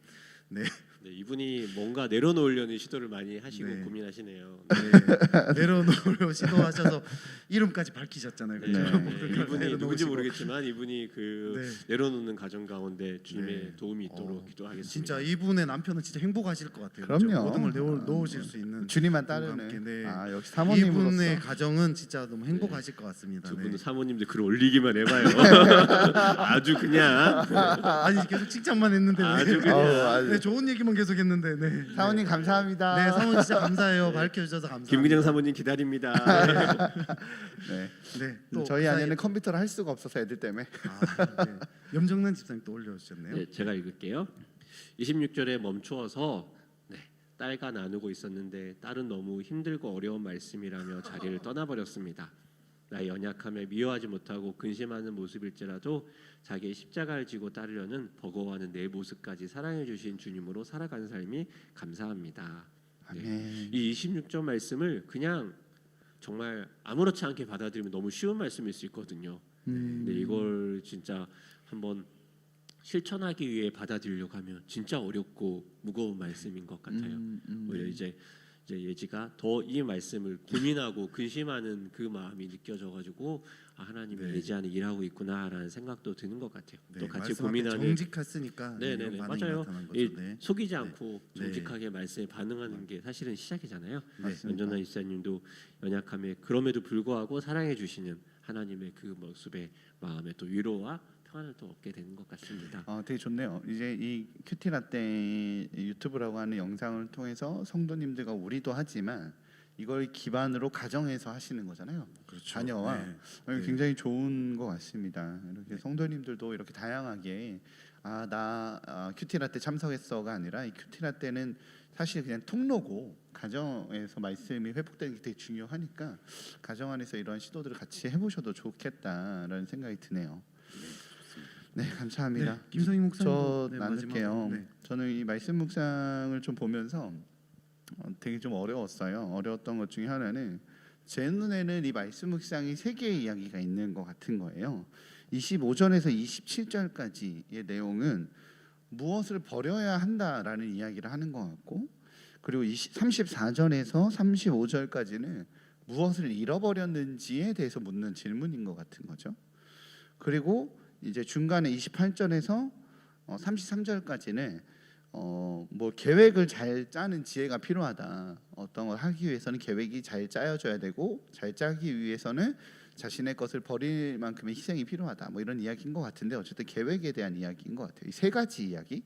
네. 네, 이분이 뭔가 내려놓으려는 시도를 많이 하시고 네. 고민하시네요. 네, 내려놓으려 시도하셔서 이름까지 밝히셨잖아요. 네, 그렇죠? 이분이 누군지 내려놓으시고. 모르겠지만 이분이 내려놓는 가정 가운데 주님의 네. 도움이 있도록 기도하겠습니다. 진짜 이분의 남편은 진짜 행복하실 것 같아요. 그럼요. 그렇죠? 모든 걸 놓으실 수 있는 주님만 분과 따르는. 함께, 네. 역시 사모님으로서. 이분의 가정은 진짜 너무 행복하실 것 같습니다. 두 분은 네. 사모님들 글 올리기만 해봐요. 아주 그냥 아니 계속 칭찬만 했는데 아주 그냥 아주. 네, 좋은 얘기만 계속 했는데 네. 사모님 감사합니다. 네, 사모님 진짜 감사해요. 밝혀주셔서 감사합니다. 김기정 사모님 기다립니다. 네. 네, 또 저희 그 아내는 컴퓨터를 할 수가 없어서 애들 때문에. 네. 염정란 집사님 또 올려주셨네요. 네, 제가 읽을게요. 26절에 멈추어서 딸과 나누고 있었는데 딸은 너무 힘들고 어려운 말씀이라며 자리를 떠나버렸습니다. 나의 연약함에 미워하지 못하고 근심하는 모습일지라도 자기의 십자가를 지고 따르려는 버거워하는 내 모습까지 사랑해 주신 주님으로 살아가는 삶이 감사합니다. 네. 아멘. 이 26절 말씀을 그냥 정말 아무렇지 않게 받아들이면 너무 쉬운 말씀일 수 있거든요. 근데 이걸 진짜 한번 실천하기 위해 받아들이려고 하면 진짜 어렵고 무거운 말씀인 것 같아요. 오히려 이제 예지가 더 이 말씀을 고민하고 근심하는 그 마음이 느껴져가지고 하나님이 네. 예지 안에 일하고 있구나라는 생각도 드는 것 같아요. 네, 또 같이 말씀 앞에 고민하는 정직했으니까 네네네 이런 반응이 맞아요. 나타난 거죠. 이 네. 속이지 않고 네. 정직하게 말씀에 반응하는 게 사실은 시작이잖아요. 맞습니다. 연전한 이사님도 연약함에 그럼에도 불구하고 사랑해 주시는 하나님의 그 모습에 마음에 또 위로와 평안을 또 얻게 되는 것 같습니다. 되게 좋네요. 이제 이 큐티라떼 유튜브라고 하는 영상을 통해서 성도님들과 우리도 하지만 이걸 기반으로 가정에서 하시는 거잖아요. 그렇죠. 자녀와 네. 굉장히 좋은 것 같습니다. 이렇게 성도님들도 이렇게 다양하게 나 큐티라떼 참석했어가 아니라 이 큐티라떼는 사실 그냥 통로고 가정에서 말씀이 회복되는 게 되게 중요하니까 가정 안에서 이런 시도들을 같이 해보셔도 좋겠다라는 생각이 드네요. 네, 감사합니다. 네, 김성희 저 목사님도 나눌게요. 마지막으로, 네. 저는 이 말씀 묵상을 좀 보면서 되게 좀 어려웠어요. 어려웠던 것 중에 하나는 제 눈에는 이 말씀 묵상이 세 개의 이야기가 있는 것 같은 거예요. 25절에서 27절까지의 내용은 무엇을 버려야 한다라는 이야기를 하는 것 같고, 그리고 34절에서 35절까지는 무엇을 잃어버렸는지에 대해서 묻는 질문인 것 같은 거죠. 그리고 이제 중간에 28절에서 33절까지는 뭐 계획을 잘 짜는 지혜가 필요하다. 어떤 걸 하기 위해서는 계획이 잘 짜여져야 되고 잘 짜기 위해서는 자신의 것을 버릴 만큼의 희생이 필요하다. 뭐 이런 이야기인 것 같은데 어쨌든 계획에 대한 이야기인 것 같아요. 이 세 가지 이야기.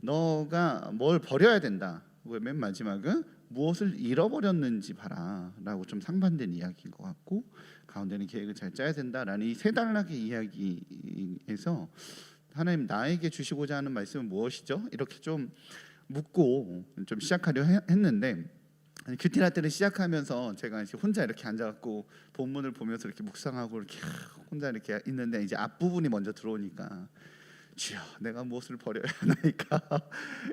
너가 뭘 버려야 된다. 맨 마지막은 무엇을 잃어버렸는지 봐라라고 좀 상반된 이야기인 것 같고 가운데는 계획을 잘 짜야 된다라는 이 세 단락의 이야기에서 하나님 나에게 주시고자 하는 말씀은 무엇이죠? 이렇게 좀 묻고 좀 시작하려 했는데 큐티라떼를 시작하면서 제가 이제 혼자 이렇게 앉아갖고 본문을 보면서 이렇게 묵상하고 이렇게 혼자 이렇게 있는데 이제 앞부분이 먼저 들어오니까 주여 내가 무엇을 버려야 하나이까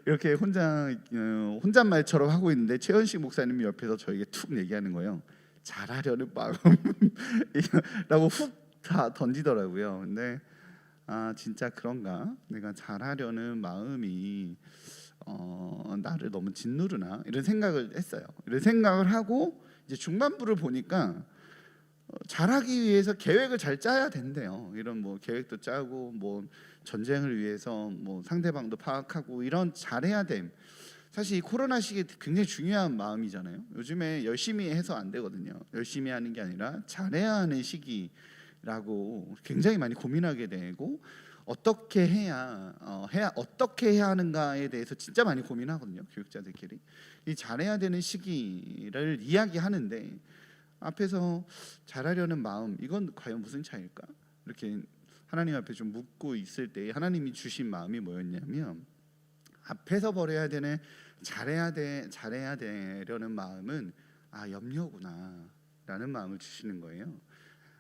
이렇게 혼잣말처럼 하고 있는데 최현식 목사님이 옆에서 저에게 툭 얘기하는 거예요. 잘하려는 마음이라고 훅 다 던지더라고요. 근데 진짜 그런가? 내가 잘하려는 마음이 나를 너무 짓누르나 이런 생각을 했어요. 이런 생각을 하고 이제 중반부를 보니까 잘하기 위해서 계획을 잘 짜야 된대요. 이런 뭐 계획도 짜고 뭐 전쟁을 위해서 뭐 상대방도 파악하고 이런 잘해야 됨. 사실 이 코로나 시기에 굉장히 중요한 마음이잖아요. 요즘에 열심히 해서 안 되거든요. 열심히 하는 게 아니라 잘해야 하는 시기라고 굉장히 많이 고민하게 되고 어떻게 해야 하는가에 대해서 진짜 많이 고민하거든요. 교육자들끼리 이 잘해야 되는 시기를 이야기하는데 앞에서 잘하려는 마음 이건 과연 무슨 차이일까? 이렇게 하나님 앞에 좀 묻고 있을 때 하나님이 주신 마음이 뭐였냐면 앞에서 버려야 되는 잘해야 되려는 마음은 염려구나라는 마음을 주시는 거예요.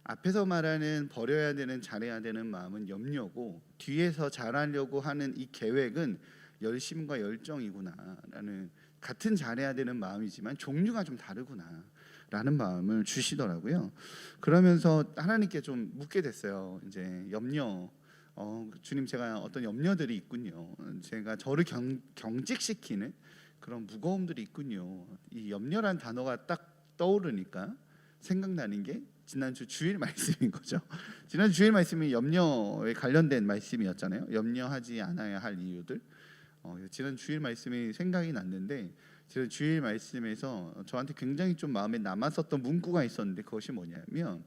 앞에서 말하는 버려야 되는 잘해야 되는 마음은 염려고 뒤에서 잘하려고 하는 이 계획은 열심과 열정이구나라는 같은 잘해야 되는 마음이지만 종류가 좀 다르구나라는 마음을 주시더라고요. 그러면서 하나님께 좀 묻게 됐어요. 이제 염려 주님 제가 어떤 염려들이 있군요. 제가 저를 경직시키는 그런 무거움들이 있군요. 이 염려란 단어가 딱 떠오르니까 생각나는 게 지난주 주일 말씀인 거죠. 지난주 주일 말씀이 염려에 관련된 말씀이었잖아요. 염려하지 않아야 할 이유들. 지난 주일 말씀이 생각이 났는데 지난 주일 말씀에서 저한테 굉장히 좀 마음에 남았었던 문구가 있었는데 그것이 뭐냐면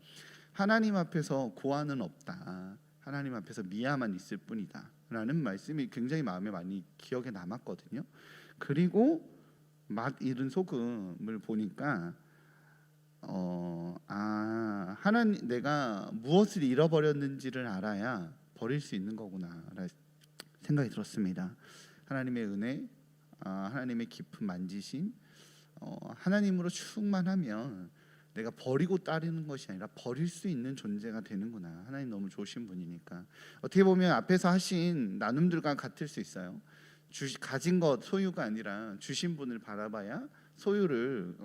하나님 앞에서 고아는 없다. 하나님 앞에서 미아만 있을 뿐이다 라는 말씀이 굉장히 마음에 많이 기억에 남았거든요. 그리고 맛 잃은 소금을 보니까 하나님 내가 무엇을 잃어버렸는지를 알아야 버릴 수 있는 거구나 라는 생각이 들었습니다. 하나님의 은혜, 하나님의 깊은 만지심, 하나님으로 충만하면 내가 버리고 따르는 것이 아니라 버릴 수 있는 존재가 되는구나. 하나님 너무 좋으신 분이니까. 어떻게 보면 앞에서 하신 나눔들과 같을 수 있어요. 가진 것 소유가 아니라 주신 분을 바라봐야 소유를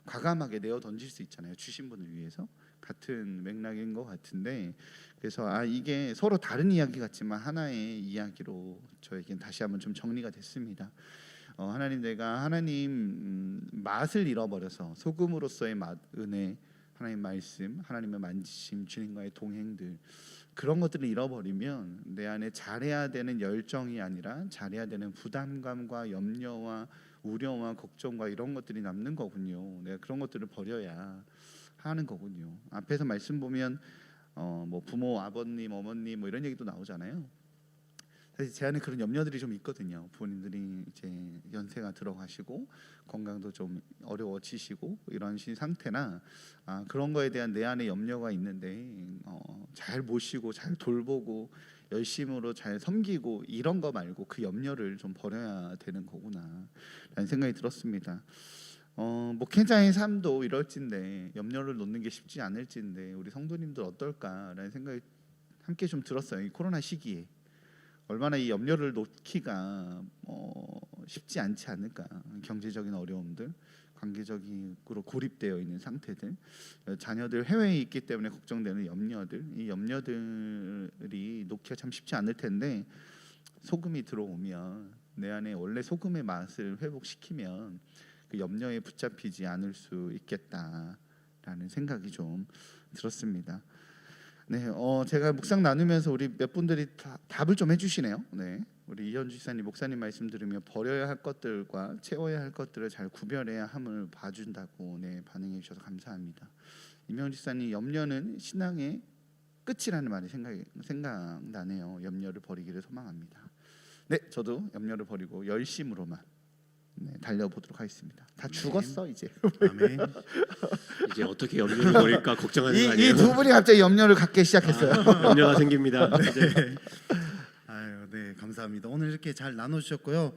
과감하게 내어 던질 수 있잖아요. 주신 분을 위해서. 같은 맥락인 것 같은데, 그래서 이게 서로 다른 이야기 같지만 하나의 이야기로 저에겐 다시 한번 좀 정리가 됐습니다. 하나님, 내가 하나님 맛을 잃어버려서 소금으로서의 맛, 은혜, 하나님 말씀, 하나님의 만지심, 주님과의 동행들, 그런 것들을 잃어버리면 내 안에 잘해야 되는 열정이 아니라 잘해야 되는 부담감과 염려와 우려와 걱정과 이런 것들이 남는 거군요. 내가 그런 것들을 버려야 하는 거군요. 앞에서 말씀 보면 뭐 부모, 아버님, 어머님 뭐 이런 얘기도 나오잖아요. 사실 제 안에 그런 염려들이 좀 있거든요. 부모님들이 이제 연세가 들어가시고 건강도 좀 어려워지시고 이런 상태나 그런 거에 대한 내 안에 염려가 있는데 잘 모시고 잘 돌보고 열심으로 잘 섬기고 이런 거 말고 그 염려를 좀 버려야 되는 거구나 라는 생각이 들었습니다. 목회자의 삶도 이럴진데 염려를 놓는 게 쉽지 않을진데 우리 성도님들 어떨까라는 생각이 함께 좀 들었어요. 이 코로나 시기에 얼마나 이 염려를 놓기가 쉽지 않지 않을까. 경제적인 어려움들, 관계적으로 고립되어 있는 상태들, 자녀들 해외에 있기 때문에 걱정되는 염려들, 이 염려들이 놓기가 참 쉽지 않을 텐데 소금이 들어오면 내 안에 원래 소금의 맛을 회복시키면 그 염려에 붙잡히지 않을 수 있겠다라는 생각이 좀 들었습니다. 네, 제가 묵상 나누면서 우리 몇 분들이 답을 좀 해주시네요. 네, 우리 이현주 지사님, 목사님 말씀 들으며 버려야 할 것들과 채워야 할 것들을 잘 구별해야 함을 봐준다고 반응해 주셔서 감사합니다. 이명주 지사님, 염려는 신앙의 끝이라는 말이 생각나네요. 염려를 버리기를 소망합니다. 네, 저도 염려를 버리고 열심으로만 달려보도록 하겠습니다. 다 죽었어 이제. 아멘. 이제 어떻게 염려를 버릴까 걱정하는 거 아니에요? 이 두 분이 갑자기 염려를 갖게 시작했어요. 염려가 생깁니다. 아유, 네, 감사합니다. 오늘 이렇게 잘 나누셨고요.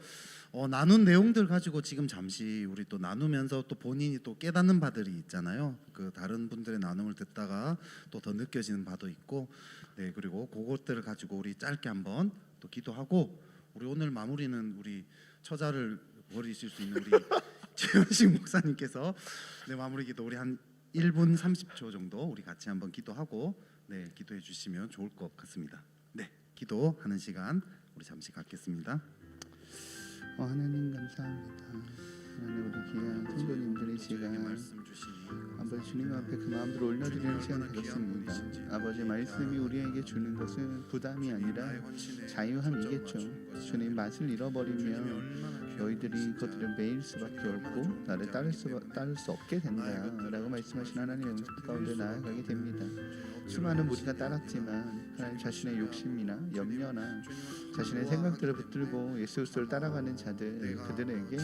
나눈 내용들 가지고 지금 잠시 우리 또 나누면서 또 본인이 또 깨닫는 바들이 있잖아요. 그 다른 분들의 나눔을 듣다가 또 더 느껴지는 바도 있고, 네, 그리고 그것들을 가지고 우리 짧게 한번 또 기도하고 우리 오늘 마무리는 우리 처자를 버리실 수 있는 우리 최현식 목사님께서 마무리 기도 우리 한 1분 30초 정도 우리 같이 한번 기도하고 기도해 주시면 좋을 것 같습니다. 네, 기도하는 시간 우리 잠시 갖겠습니다. 하나님 감사합니다. 하나님, 우리 귀한 성도님들의 시간 말씀 주시니 아버지 주님 앞에 그 마음들을 올려드리는 시간 되겠습니다. 아버지 말씀이 우리에게 주는 것은 부담이 아니라 자유함이겠죠. 주님 맛을 잃어버리면 너희들이 그것들을 매일 수밖에 없고 나를 따를 수 없게 된다라고 말씀하신 하나님의 음성 가운데 나아가게 됩니다. 수많은 무리가 따랐지만 하나님 자신의 욕심이나 염려나 자신의 생각들을 붙들고 예수 그리스도를 따라가는 자들, 그들에게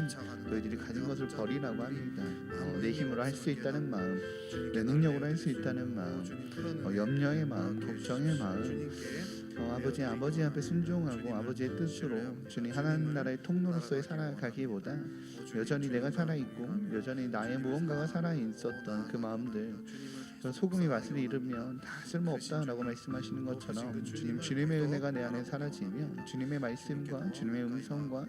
너희들이 가진 것을 버리라고 합니다. 내 힘으로 할 수 있다는 마음, 내 능력으로 할 수 있다는 마음, 염려의 마음, 걱정의 마음, 아버지 앞에 순종하고 아버지의 뜻으로 주님 하나님 나라의 통로로서의 살아가기보다 여전히 내가 살아있고 여전히 나의 무언가가 살아있었던 그 마음들, 소금이 맛을 잃으면 다 쓸모없다라고 말씀하시는 것처럼 주님의 은혜가 내 안에 사라지면 주님의 말씀과 주님의 음성과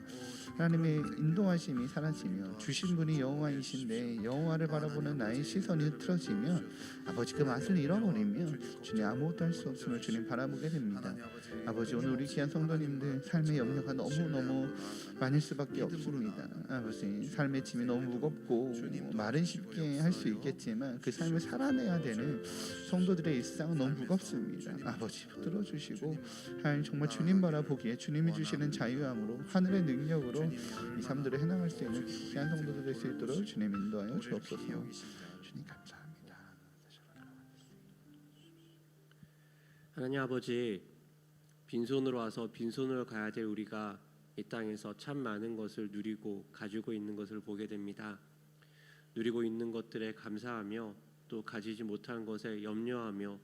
하나님의 인도하심이 사라지며 주신 분이 여호와이신데 여호와를 바라보는 나의 시선이 흐트러지면 아버지 그 맛을 잃어버리면 주님 아무것도 할 수 없음을 주님 바라보게 됩니다. 아버지, 오늘 우리 귀한 성도님들 삶의 염려가 너무너무 많을 수밖에 없습니다. 아버지, 삶의 짐이 너무 무겁고 말은 쉽게 할 수 있겠지만 그 삶을 살아내야 되는 성도들의 일상은 너무 무겁습니다. 아버지 붙들어주시고 하나님 정말 주님 바라보기에 주님이 주시는 자유함으로 하늘의 능력으로 이 삶들을 해나갈 수 있는 귀한 성도들 될 수 있도록 주님 인도하여 주옵소서. 주님 감사합니다. 하나님 아버지, 빈손으로 와서 빈손으로 가야 될 우리가 이 땅에서 참 많은 것을 누리고 가지고 있는 것을 보게 됩니다. 누리고 있는 것들에 감사하며 또 가지지 못한 것에 염려하며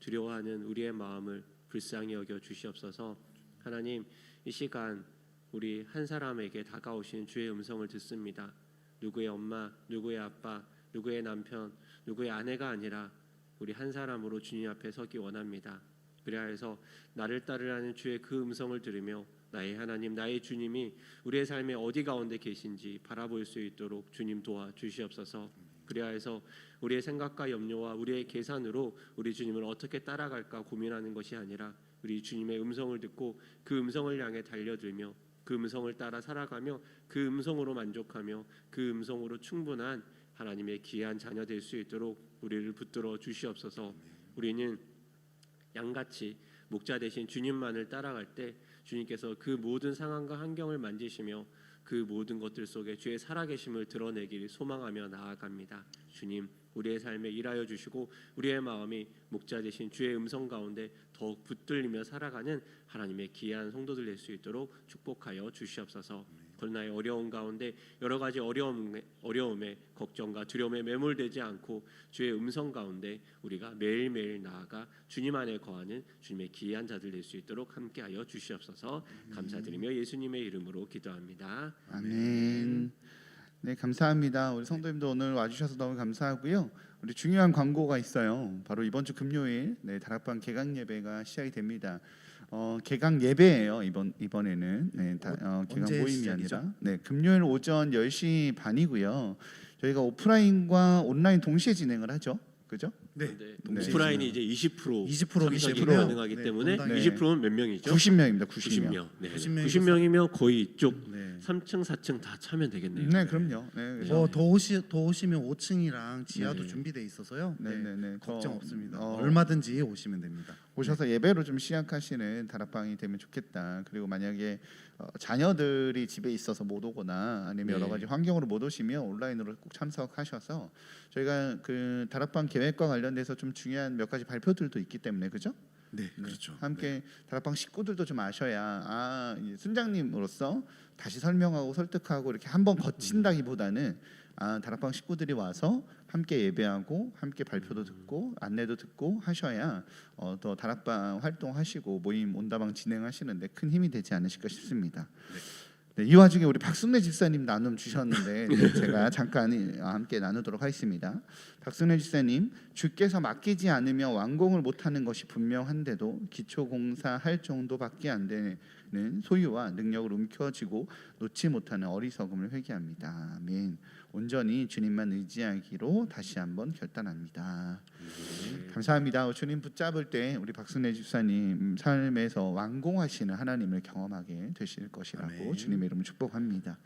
두려워하는 우리의 마음을 불쌍히 여겨 주시옵소서. 하나님, 이 시간 우리 한 사람에게 다가오신 주의 음성을 듣습니다. 누구의 엄마, 누구의 아빠, 누구의 남편, 누구의 아내가 아니라 우리 한 사람으로 주님 앞에 서기 원합니다. 그래야 해서 나를 따르라는 주의 그 음성을 들으며 나의 하나님, 나의 주님이 우리의 삶의 어디 가운데 계신지 바라볼 수 있도록 주님 도와 주시옵소서. 그래야 해서 우리의 생각과 염려와 우리의 계산으로 우리 주님을 어떻게 따라갈까 고민하는 것이 아니라 우리 주님의 음성을 듣고 그 음성을 향해 달려들며 그 음성을 따라 살아가며 그 음성으로 만족하며 그 음성으로 충분한 하나님의 귀한 자녀 될 수 있도록 우리를 붙들어 주시옵소서. 우리는 양같이 목자 되신 주님만을 따라갈 때 주님께서 그 모든 상황과 환경을 만지시며 그 모든 것들 속에 주의 살아계심을 드러내기를 소망하며 나아갑니다. 주님, 우리의 삶에 일하여 주시고 우리의 마음이 목자 되신 주의 음성 가운데 더욱 붙들리며 살아가는 하나님의 귀한 성도들 될 수 있도록 축복하여 주시옵소서. 그러나 어려운 가운데 여러 가지 어려움에 걱정과 두려움에 매몰되지 않고 주의 음성 가운데 우리가 매일매일 나아가 주님 안에 거하는 주님의 귀한 자들 될 수 있도록 함께하여 주시옵소서. 감사드리며 예수님의 이름으로 기도합니다. 아멘. 네, 감사합니다. 우리 성도님도 오늘 와주셔서 너무 감사하고요. 우리 중요한 광고가 있어요. 바로 이번 주 금요일 다락방 개강 예배가 시작이 됩니다. 개강 예배예요. 이번에는 개강 모임이 시작이죠? 아니라 금요일 오전 10시 반이고요. 저희가 오프라인과 온라인 동시에 진행을 하죠. 그죠? 네. 오프라인이 이제 20%기 20% 가능하기 네, 때문에 분당에 20%는 몇 명이죠? 90명입니다. 90명. 90명이면 90명이면 거의 이쪽 네. 3층, 4층 다 차면 되겠네요. 네, 그럼요. 네, 그래서 더 오시면 5층이랑 지하도 네. 준비돼 있어서요. 네. 걱정 없습니다. 어, 얼마든지 오시면 됩니다. 오셔서 예배로 좀 시작하시는 다락방이 되면 좋겠다. 그리고 만약에 자녀들이 집에 있어서 못 오거나 아니면 여러 가지 환경으로 못 오시면 온라인으로 꼭 참석하셔서 저희가 그 다락방 계획과 관련돼서 좀 중요한 몇 가지 발표들도 있기 때문에 그죠? 네, 그렇죠. 함께 다락방 식구들도 좀 아셔야 이 순장님으로서 다시 설명하고 설득하고 이렇게 한번 거친다기보다는 다락방 식구들이 와서 함께 예배하고 함께 발표도 듣고 안내도 듣고 하셔야 더 다락방 활동하시고 모임 온다방 진행하시는데 큰 힘이 되지 않으실까 싶습니다. 네, 이 와중에 우리 박순례 집사님 나눔 주셨는데 제가 잠깐 함께 나누도록 하겠습니다. 박순례 집사님, 주께서 맡기지 않으면 완공을 못하는 것이 분명한데도 기초공사 할 정도밖에 안 되는 소유와 능력을 움켜쥐고 놓지 못하는 어리석음을 회개합니다. 아멘. 온전히 주님만 의지하기로 다시 한번 결단합니다. 감사합니다. 주님 붙잡을 때 우리 박순례 집사님 삶에서 완공하시는 하나님을 경험하게 되실 것이라고 아멘. 주님의 이름으로 축복합니다.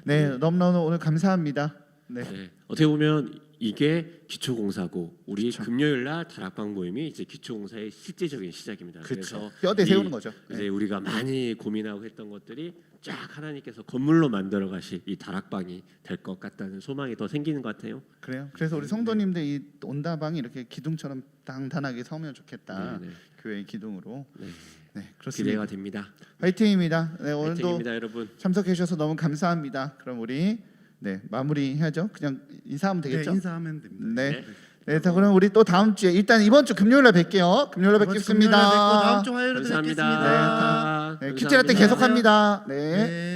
네, 너무너무 오늘 감사합니다. 네. 어떻게 보면 이게 기초공사고 우리 금요일 날 다락방 모임이 이제 기초공사의 실제적인 시작입니다. 그렇죠. 그래서 뼈대 세우는 거죠. 이제 우리가 많이 고민하고 했던 것들이 쫙 하나님께서 건물로 만들어 가실 이 다락방이 될 것 같다는 소망이 더 생기는 것 같아요. 그래요. 그래서 우리 성도님들 이 온다방이 이렇게 기둥처럼 단단하게 서면 좋겠다. 네. 교회의 기둥으로. 네. 네, 그렇습니다. 기대가 됩니다. 화이팅입니다. 네, 오늘도 화이팅입니다, 여러분. 참석해 주셔서 너무 감사합니다. 그럼 우리 마무리해야죠. 그냥 인사하면 되겠죠? 네, 인사하면 됩니다. 네. 네, 자 그럼 우리 또 다음 주에 일단 이번 주 금요일에 뵐게요. 금요일에 뵙겠습니다. 다음 주 화요일에 감사합니다. 뵙겠습니다. 네, 큐티라 때 계속합니다. 네. 네.